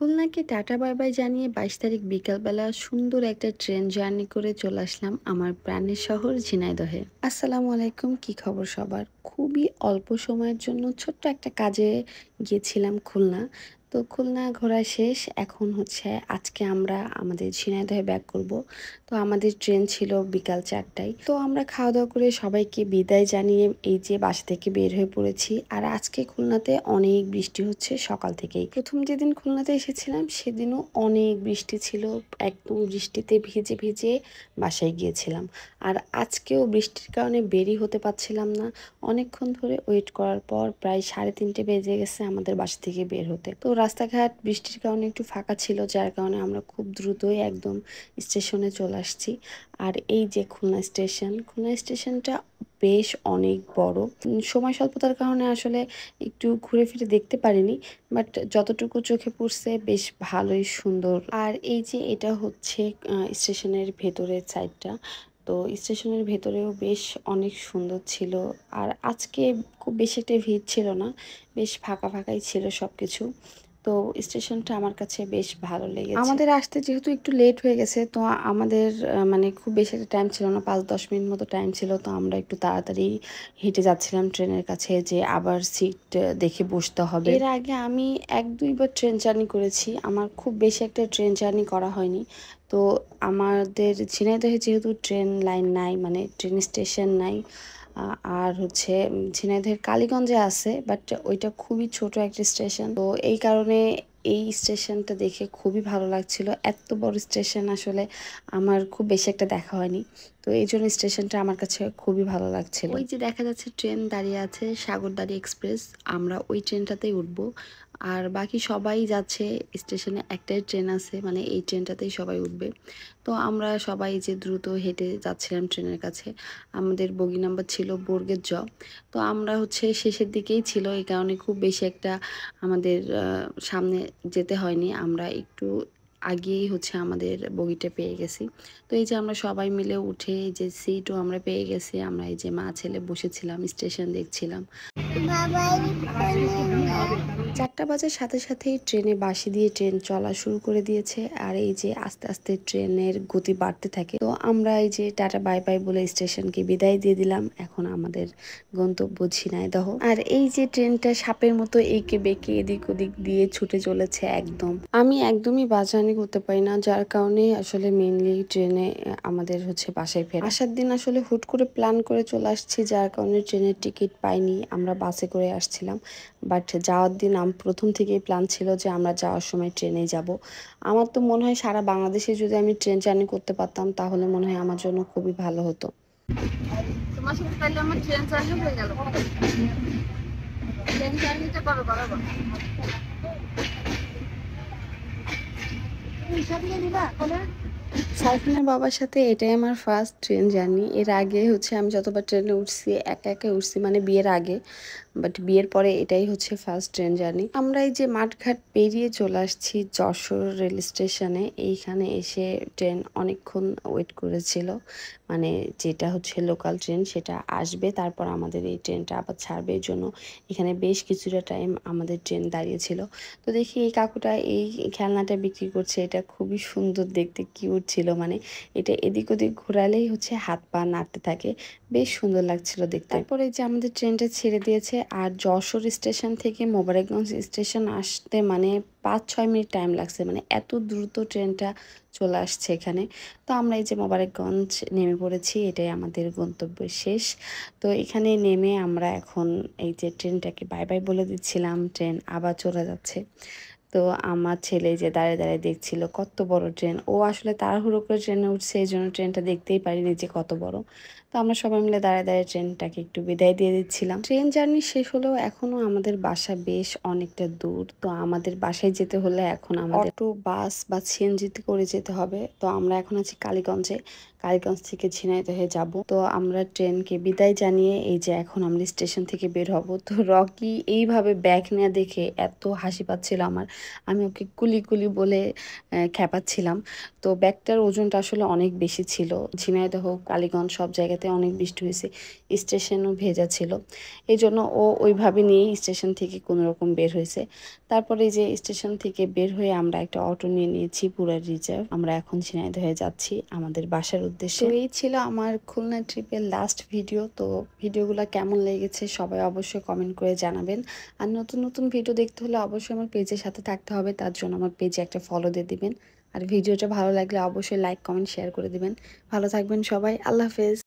খুলনাকে tata bye bye জানিয়ে ২২ তারিখ বিকালবেলা সুন্দর একটা ট্রেন জার্নি করে চলে আসলাম আমার প্রাণের শহর ঝিনাইদহে। আসসালামু আলাইকুম, কি খবর সবার? খুবই অল্প সময়ের জন্য ছোট্ট একটা কাজে গিয়েছিলাম খুলনা। তো খুলনা ঘোরা শেষ, এখন হচ্ছে আজকে আমরা আমাদের ঝিনাইদহে ব্যাক করব। তো আমাদের ট্রেন ছিল বিকাল ৪টায়। তো আমরা খাওয়া দাওয়া করে সবাইকে বিদায় জানিয়ে এই যে বাসা থেকে বের হয়ে পড়েছি। আর আজকে খুলনাতে অনেক বৃষ্টি হচ্ছে সকাল থেকেই। প্রথম যেদিন খুলনাতে এসেছিলাম সেদিনও অনেক বৃষ্টি ছিল, একদম বৃষ্টিতে ভিজে ভিজে বাসায় গিয়েছিলাম। আর আজকেও বৃষ্টির কারণে বেরই হতে পারছিলাম না। অনেকক্ষণ ধরে ওয়েট করার পর প্রায় 3:30 বেজে গেছে আমাদের বাসা থেকে বের হতে। তো রাস্তাঘাট বৃষ্টির কারণে একটু ফাঁকা ছিল, যার কারণে আমরা খুব দ্রুতই একদম স্টেশনে চলে আসছি। আর এই যে খুলনা স্টেশন, খুলনা স্টেশনটা বেশ অনেক বড়। সময় স্বল্পতার কারণে আসলে একটু ঘুরে ফিরে দেখতে পারিনি, বাট যতটুকু চোখে পড়ছে বেশ ভালোই সুন্দর। আর এই যে এটা হচ্ছে স্টেশনের ভেতরের সাইডটা। তো স্টেশনের ভেতরেও বেশ অনেক সুন্দর ছিল। আর আজকে খুব বেশি একটা ভিড় ছিল না, বেশ ফাঁকা ফাঁকাই ছিল সবকিছু। তো স্টেশনটা আমার কাছে বেশ ভালো লেগেছে। আমাদের আসতে যেহেতু একটু লেট হয়ে গেছে, তো আমাদের মানে খুব বেশি একটা টাইম ছিল না, ৫-১০ মিনিট মতো টাইম ছিল। তো আমরা একটু তাড়াতাড়ি হেঁটে যাচ্ছিলাম ট্রেনের কাছে, যে আবার সিট দেখে বসতে হবে। এর আগে আমি ১-২ বার ট্রেন জার্নি করেছি, আমার খুব বেশি একটা ট্রেন জার্নি করা হয়নি। তো আমাদের ঝিনাইদহে যেহেতু ট্রেন লাইন নাই, মানে ট্রেন স্টেশন নাই, আর হচ্ছে ঝিনাইদহের কালীগঞ্জে আছে, বাট ওইটা খুবই ছোট একটা স্টেশন। তো এই কারণে এই স্টেশনটা দেখে খুবই ভালো লাগছিল। এত বড় স্টেশন আসলে আমার খুব বেশি একটা দেখা হয়নি। তো এই জন্য স্টেশনটা আমার কাছে খুবই ভালো লাগছিল। ওই যে দেখা যাচ্ছে ট্রেন দাঁড়িয়ে আছে, সাগরদাড়ি এক্সপ্রেস, আমরা ওই ট্রেনটাতেই উঠবো। আর বাকি সবাই যাচ্ছে, স্টেশনে একটাই ট্রেন আছে, মানে এই ট্রেনটাতেই সবাই উঠবে। তো আমরা সবাই যে দ্রুত হেঁটে যাচ্ছিলাম ট্রেনের কাছে। আমাদের বগি নাম্বার ছিল বর্গের জ। তো আমরা হচ্ছে শেষের দিকেই ছিল, এই কারণে খুব বেশি একটা আমাদের সামনে যেতে হয়নি। আমরা একটু আগেই হচ্ছে আমাদের বগিটা পেয়ে গেছি। তো এই যে আমরা সবাই মিলে উঠে এই যে সিটও আমরা পেয়ে গেছি। আমরা এই যে মা ছেলে বসেছিলাম, স্টেশন দেখছিলাম। ৪টা বাজার সাথে সাথেই ট্রেনে বাঁশি দিয়ে ট্রেন চলা শুরু করে দিয়েছে। আর এই যে আস্তে আস্তে ট্রেনের গতি বাড়তে থাকে। তো আমরা এই যে টাটা বাই বাই বলে স্টেশনকে বিদায় দিয়ে দিলাম। এখন আমাদের গন্তব্য ঝিনাইদহ। আর এই যে ট্রেনটা সাপের মতো এঁকে বেঁকে এদিক ওদিক দিয়ে ছুটে চলেছে একদম। আমি একদমই বাস জার্নি করতে পারি না, যার কারণে আসলে মেইনলি ট্রেনে আমাদের হচ্ছে বাসায় ফেরা। আসার দিন আসলে হুট করে প্ল্যান করে চলে আসছি, যার কারণে ট্রেনের টিকিট পাইনি, আমরা বাসে করে আসছিলাম। বাট যাওয়ার দিন প্রথম থেকেই প্ল্যান ছিল যে আমরা যাওয়ার সময় ট্রেনেই যাব। আমার তো মনে হয় সারা বাংলাদেশে যদি আমি ট্রেন জার্নি করতে পারতাম তাহলে মনে হয় আমার জন্য খুবই ভালো হতো। তোমার সাথে তাহলে আমার ট্রেন জার্নি হয়ে গেল। ট্রেন জার্নিটা করো বরাবর। সাইফিনের বাবার সাথে এটাই আমার ফার্স্ট ট্রেন জার্নি। এর আগে হচ্ছে আমি যতবার ট্রেনে উঠছি একা একা উঠছি, মানে বিয়ের আগে। বাট বিয়ের পরে এটাই হচ্ছে ফার্স্ট ট্রেন জার্নি। আমরা এই যে মাঠঘাট পেরিয়ে চলে আসছি যশোর রেল স্টেশনে। এইখানে এসে ট্রেন অনেকক্ষণ ওয়েট করেছিল, মানে যেটা হচ্ছে লোকাল ট্রেন সেটা আসবে, তারপর আমাদের এই ট্রেনটা আবার ছাড়বে। এই জন্য এখানে বেশ কিছুটা টাইম আমাদের ট্রেন দাঁড়িয়েছিল। তো দেখি এই কাকুটা এই খেলনাটা বিক্রি করছে, এটা খুবই সুন্দর দেখতে, কিউট ছিল। মানে এটা এদিক ওদিক ঘোরালেই হচ্ছে হাত পা নাড়তে থাকে, বেশ সুন্দর লাগছিল দেখতে। তারপরে যে আমাদের ট্রেনটা ছেড়ে দিয়েছে। আর যশোর স্টেশন থেকে মোবারকগঞ্জ স্টেশন আসতে মানে ৫-৬ মিনিট টাইম লাগছে, মানে এত দ্রুত ট্রেনটা চলে আসছে এখানে। তো আমরা এই যে মোবারকগঞ্জ নেমে পড়েছি, এটাই আমাদের গন্তব্য শেষ। তো এখানে নেমে আমরা এখন এই যে ট্রেনটাকে বাই বাই বলে দিচ্ছিলাম, ট্রেন আবার চলে যাচ্ছে। তো আমার ছেলে যে দাঁড়িয়ে দাঁড়িয়ে দেখছিল কত বড় ট্রেন, ও আসলে তাড়াহুড়ো করে ট্রেনে উঠছে, এই জন্য ট্রেনটা দেখতেই পারিনি যে কত বড়। তো আমরা সবাই মিলে দাঁড়িয়ে দাঁড়িয়ে ট্রেনটাকে একটু বিদায় দিয়ে দিচ্ছিলাম। ট্রেন জার্নি শেষ হলেও এখনো আমাদের বাসা বেশ অনেকটা দূর। তো আমাদের বাসায় যেতে হলে এখন আমাদের অটো, বাস বা সিএনজিতে করে যেতে হবে। তো আমরা এখন আছি কালীগঞ্জে, কালীগঞ্জ থেকে ঝিনাইদহে যাব। তো আমরা ট্রেনকে বিদায় জানিয়ে এই যে এখন আমরা স্টেশন থেকে বের হব। তো রকি এইভাবে ব্যাগ নেওয়া দেখে এত হাসি পাচ্ছিল আমার, আমি ওকে কুলি কুলি বলে খেপাচ্ছিলাম। তো ব্যাগটার ওজনটা আসলে অনেক বেশি ছিল। ঝিনাইদহ, কালীগঞ্জ সব জায়গা রাতে অনেক বৃষ্টি হয়েছে, স্টেশনও ভেজা ছিল। এই জন্য ও ওইভাবে নিয়েই স্টেশন থেকে কোনো রকম বের হয়েছে। তারপরে এই যে স্টেশন থেকে বের হয়ে আমরা একটা অটো নিয়ে নিয়েছি পুরা রিজার্ভ। আমরা এখন ঝিনাইদহে যাচ্ছি আমাদের বাসার উদ্দেশ্যে। তো এই ছিল আমার খুলনা ট্রিপের লাস্ট ভিডিও। তো ভিডিওগুলো কেমন লেগেছে সবাই অবশ্যই কমেন্ট করে জানাবেন। আর নতুন নতুন ভিডিও দেখতে হলে অবশ্যই আমার পেজের সাথে থাকতে হবে, তার জন্য আমার পেজে একটা ফলো দিয়ে দিবেন। আর ভিডিওটা ভালো লাগলে অবশ্যই লাইক কমেন্ট শেয়ার করে দিবেন। ভালো থাকবেন সবাই, আল্লাহ হাফেজ।